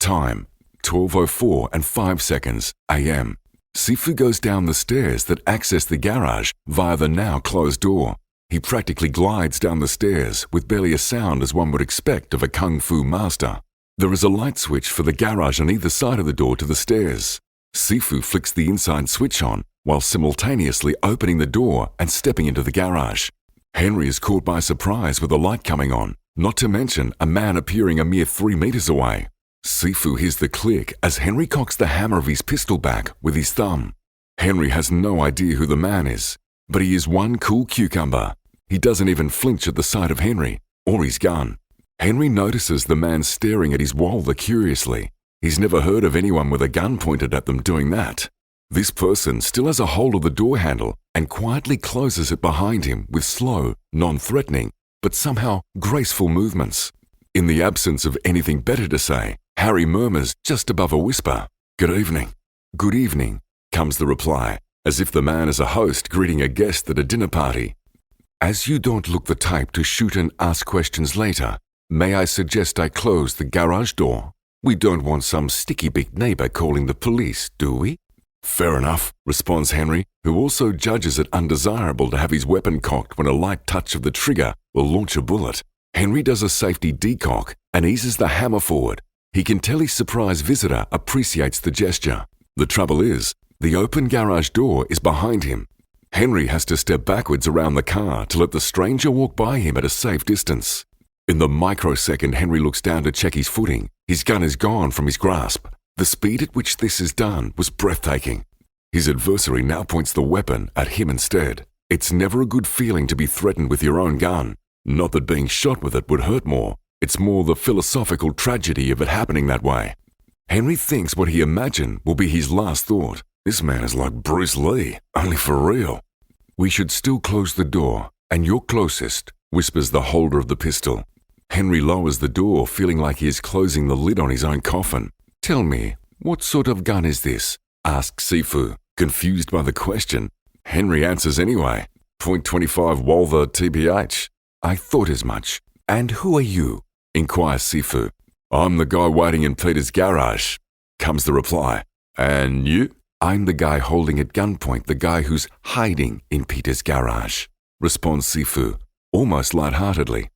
Time, 12:04 and 5 seconds a.m. Sifu goes down the stairs that access the garage via the now closed door. He practically glides down the stairs with barely a sound as one would expect of a kung fu master. There is a light switch for the garage on either side of the door to the stairs. Sifu flicks the inside switch on while simultaneously opening the door and stepping into the garage. Henry is caught by surprise with the light coming on, not to mention a man appearing a mere 3 meters away. Sifu hears the click as Henry cocks the hammer of his pistol back with his thumb. Henry has no idea who the man is, but he is one cool cucumber. He doesn't even flinch at the sight of Henry or his gun. Henry notices the man staring at his walther curiously. He's never heard of anyone with a gun pointed at them doing that. This person still has a hold of the door handle and quietly closes it behind him with slow, non-threatening, but somehow graceful movements. In the absence of anything better to say, Harry murmurs just above a whisper, "Good evening." "Good evening," comes the reply, as if the man is a host greeting a guest at a dinner party. "As you don't look the type to shoot and ask questions later, may I suggest I close the garage door? We don't want some sticky big neighbor calling the police, do we?" "Fair enough," responds Henry, who also judges it undesirable to have his weapon cocked when a light touch of the trigger will launch a bullet. Henry does a safety decock and eases the hammer forward. He can tell his surprised visitor appreciates the gesture. The trouble is, the open garage door is behind him. Henry has to step backwards around the car to let the stranger walk by him at a safe distance. In the microsecond Henry looks down to check his footing, his gun is gone from his grasp. The speed at which this is done was breathtaking. His adversary now points the weapon at him instead. It's never a good feeling to be threatened with your own gun. Not that being shot with it would hurt more. It's more the philosophical tragedy of it happening that way. Henry thinks what he imagined will be his last thought. This man is like Bruce Lee, only for real. "We should still close the door, and you're closest," whispers the holder of the pistol. Henry lowers the door, feeling like he is closing the lid on his own coffin. "Tell me, what sort of gun is this?" asks Sifu, confused by the question. Henry answers anyway. .25 Walther TPH. "I thought as much. And who are you?" inquires Sifu. "I'm the guy waiting in Peter's garage," comes the reply. "And you?" "I'm the guy holding at gunpoint the guy who's hiding in Peter's garage," responds Sifu, almost lightheartedly.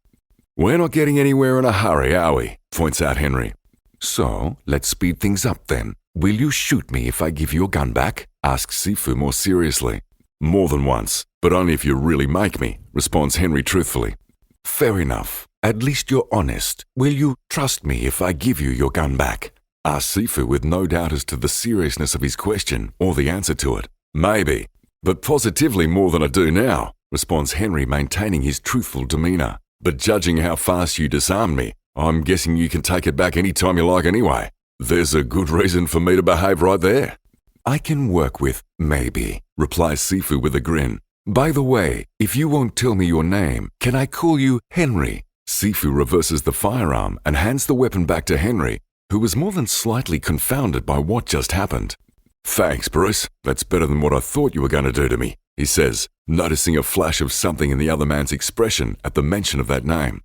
"We're not getting anywhere in a hurry, are we?" points out Henry. "So, let's speed things up then. Will you shoot me if I give your gun back?" asks Sifu more seriously. "More than once, but only if you really make me," responds Henry truthfully. "Fair enough. At least you're honest. Will you trust me if I give you your gun back?" asks Sifu with no doubt as to the seriousness of his question or the answer to it. "Maybe, but positively more than I do now," responds Henry, maintaining his truthful demeanor. "But judging how fast you disarmed me, I'm guessing you can take it back any time you like anyway. There's a good reason for me to behave right there." "I can work with maybe," replies Sifu with a grin. "By the way, if you won't tell me your name, can I call you Henry?" Sifu reverses the firearm and hands the weapon back to Henry, who was more than slightly confounded by what just happened. "Thanks, Bruce. That's better than what I thought you were going to do to me," he says, noticing a flash of something in the other man's expression at the mention of that name.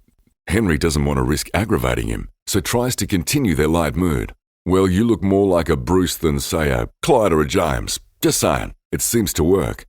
Henry doesn't want to risk aggravating him, so tries to continue their light mood. "Well, you look more like a Bruce than, say, a Clyde or a James. Just saying, it seems to work."